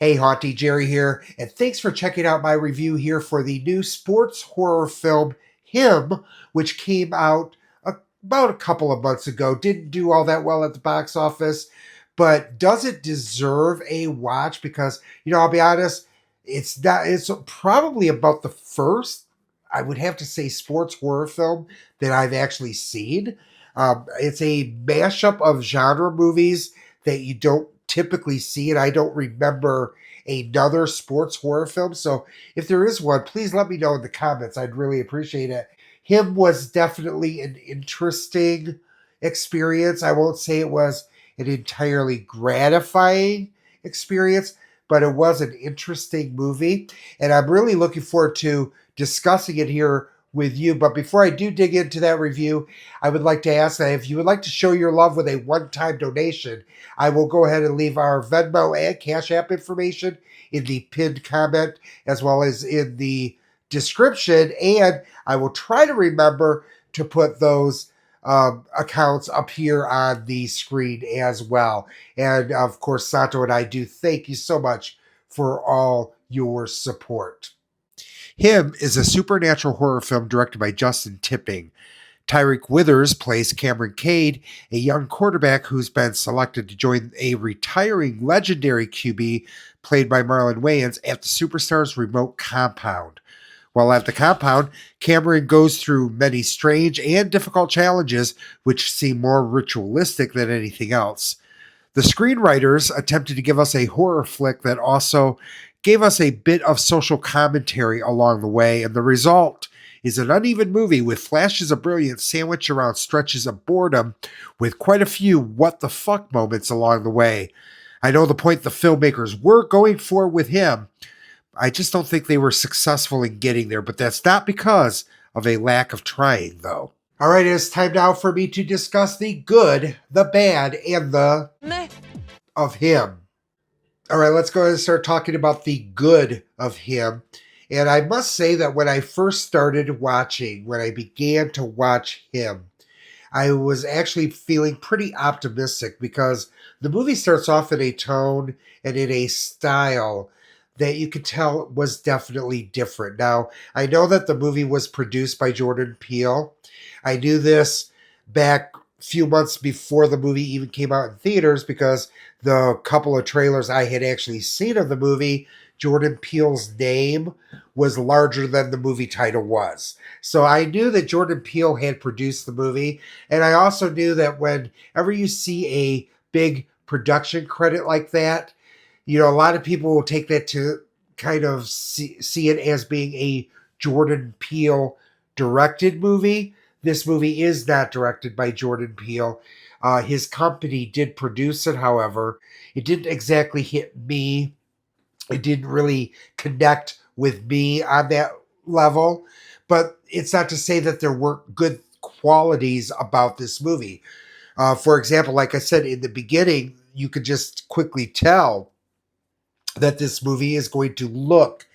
Hey, Haunty Jerry here, and thanks for checking out my review here for the new sports horror film Him, which came out about a couple of months ago. Didn't do all that well at the box office, but does it deserve a watch? Because, I'll be honest, it's probably about the first, I would have to say, sports horror film that I've actually seen. It's a mashup of genre movies that you don't typically see, and I don't remember another sports horror film. So if there is one, please let me know in the comments. I'd really appreciate it. Him was definitely an interesting experience. I won't say it was an entirely gratifying experience, but it was an interesting movie. And I'm really looking forward to discussing it here with you. But before I do dig into that review, I would like to ask that if you would like to show your love with a one-time donation, I will go ahead and leave our Venmo and Cash App information in the pinned comment as well as in the description. And I will try to remember to put those accounts up here on the screen as well. And of course, Sato and I do thank you so much for all your support. Him is a supernatural horror film directed by Justin Tipping. Tyreek Withers plays Cameron Cade, a young quarterback who's been selected to join a retiring legendary QB played by Marlon Wayans at the superstar's remote compound. While at the compound, Cameron goes through many strange and difficult challenges which seem more ritualistic than anything else. The screenwriters attempted to give us a horror flick that also gave us a bit of social commentary along the way, and the result is an uneven movie with flashes of brilliance sandwiched around stretches of boredom with quite a few what the fuck moments along the way. I know the point the filmmakers were going for with him. I just don't think they were successful in getting there, but that's not because of a lack of trying, though. All right, it's time now for me to discuss the good, the bad, and the meh of Him. All right, let's go ahead and start talking about the good of Him. And I must say that when I first started watching, when I began to watch Him, I was actually feeling pretty optimistic because the movie starts off in a tone and in a style that you could tell was definitely different. Now, I know that the movie was produced by Jordan Peele. I knew this back a few months before the movie even came out in theaters because the couple of trailers I had actually seen of the movie, Jordan Peele's name was larger than the movie title was. So I knew that Jordan Peele had produced the movie, and I also knew that whenever you see a big production credit like that, a lot of people will take that to kind of see it as being a Jordan Peele directed movie. This movie is not directed by Jordan Peele. His company did produce it, however. It didn't exactly hit me. It didn't really connect with me on that level. But it's not to say that there weren't good qualities about this movie. For example, like I said in the beginning, you could just quickly tell that this movie is going to look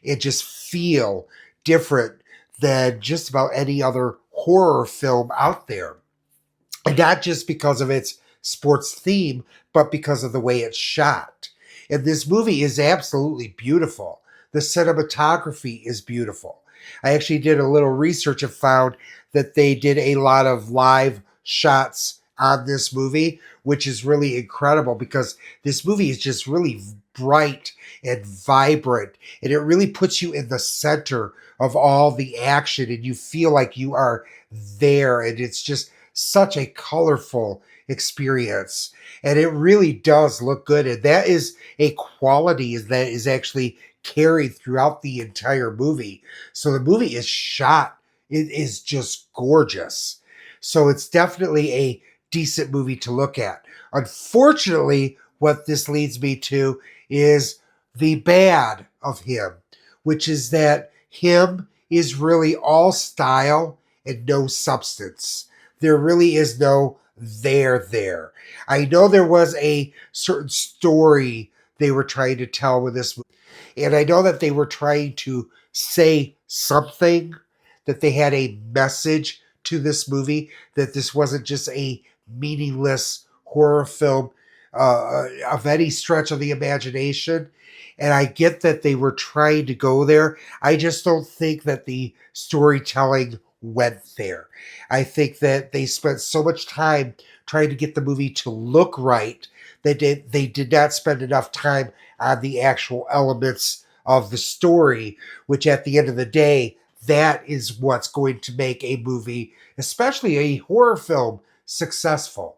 and just feel different than just about any other horror film out there. And not just because of its sports theme, but because of the way it's shot. And this movie is absolutely beautiful. The cinematography is beautiful. I actually did a little research and found that they did a lot of live shots on this movie, which is really incredible because this movie is just really bright and vibrant, and it really puts you in the center of all the action, and you feel like you are there, and it's just such a colorful experience, and it really does look good, and that is a quality that is actually carried throughout the entire movie. So the movie is shot, it is just gorgeous. So it's definitely a decent movie to look at. Unfortunately, what this leads me to is the bad of Him, which is that Him is really all style and no substance. There really is no there. I know there was a certain story they were trying to tell with this movie, and I know that they were trying to say something, that they had a message to this movie, that this wasn't just a meaningless horror film of any stretch of the imagination. And I get that they were trying to go there. I just don't think that the storytelling went there. I think that they spent so much time trying to get the movie to look right that they did not spend enough time on the actual elements of the story, which at the end of the day, that is what's going to make a movie, especially a horror film, successful.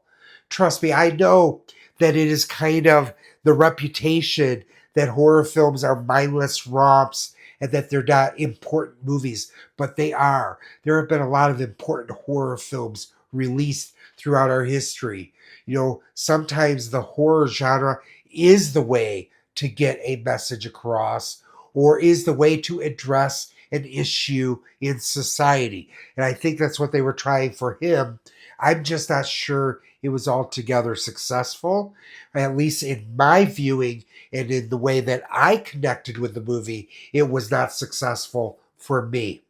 Trust me, I know that it is kind of the reputation that horror films are mindless romps and that they're not important movies, but they are. There have been a lot of important horror films released throughout our history. You know, sometimes the horror genre is the way to get a message across or is the way to address an issue in society. And I think that's what they were trying for him. I'm just not sure it was altogether successful, at least in my viewing and in the way that I connected with the movie. It was not successful for me.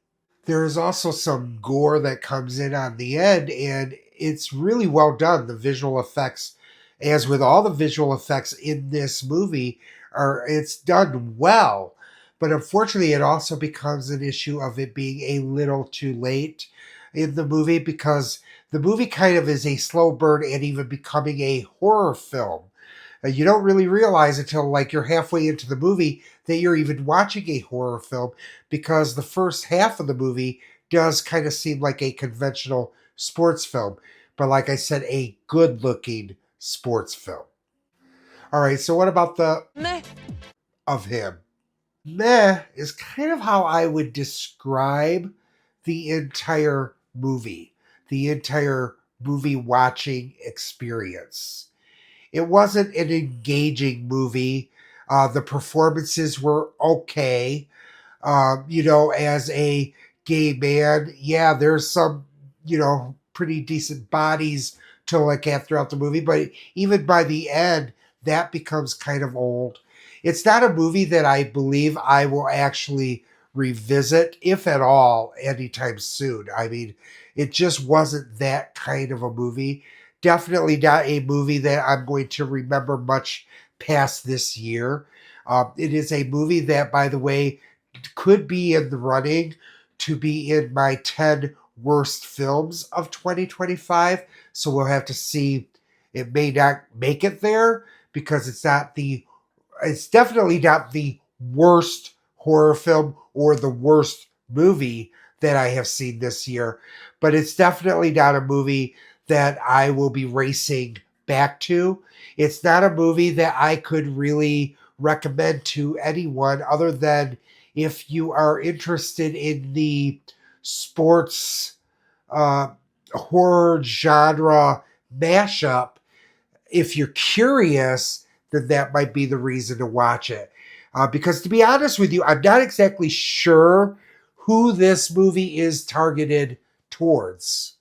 There is also some gore that comes in on the end, and it's really well done. The visual effects, as with all the visual effects in this movie, are it's done well. But unfortunately, it also becomes an issue of it being a little too late in the movie because the movie kind of is a slow burn and even becoming a horror film. You don't really realize until like you're halfway into the movie that you're even watching a horror film because the first half of the movie does kind of seem like a conventional sports film, but like I said, a good looking sports film. All right, so what about the Meh. of him? Meh is kind of how I would describe the entire movie, the entire movie watching experience. It wasn't an engaging movie. The performances were okay. As a gay man, yeah, there's some, pretty decent bodies to look at throughout the movie, but even by the end, that becomes kind of old. It's not a movie that I believe I will actually revisit, if at all, anytime soon. I mean, it just wasn't that kind of a movie. Definitely not a movie that I'm going to remember much past this year. It is a movie that, by the way, could be in the running to be in my 10 worst films of 2025. So we'll have to see. It may not make it there because it's definitely not the worst horror film or the worst movie that I have seen this year, but it's definitely not a movie that I will be racing back to. It's not a movie that I could really recommend to anyone other than if you are interested in the sports uh, horror genre mashup. If you're curious, then that might be the reason to watch it. Because to be honest with you, I'm not exactly sure who this movie is targeted towards.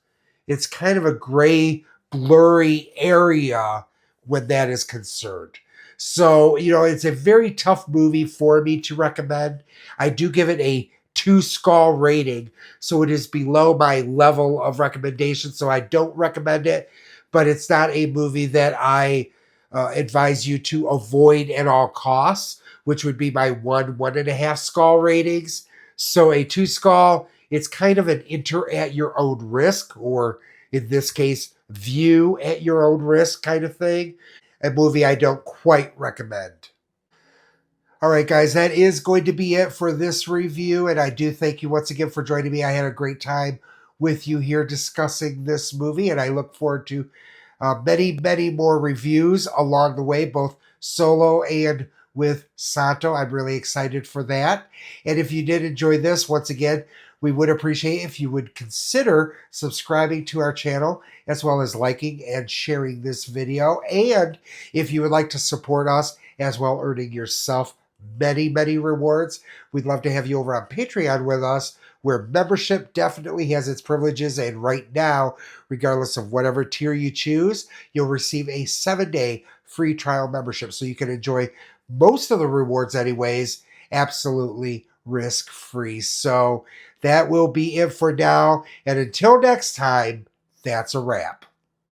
It's kind of a gray, blurry area when that is concerned. So, it's a very tough movie for me to recommend. I do give it a two skull rating, so it is below my level of recommendation, so I don't recommend it, but it's not a movie that I advise you to avoid at all costs, which would be my 1.5 skull ratings. So a two skull, it's kind of an enter at your own risk, or in this case, view at your own risk kind of thing. A movie I don't quite recommend. All right, guys, that is going to be it for this review. And I do thank you once again for joining me. I had a great time with you here discussing this movie, and I look forward to many, many more reviews along the way, both solo and with Santo. I'm really excited for that. And if you did enjoy this, once again, we would appreciate if you would consider subscribing to our channel as well as liking and sharing this video. And if you would like to support us as well, earning yourself many, many rewards, we'd love to have you over on Patreon with us, where membership definitely has its privileges. And right now, regardless of whatever tier you choose, you'll receive a 7-day free trial membership. So you can enjoy most of the rewards, anyways, absolutely risk free. So that will be it for now. And until next time, that's a wrap.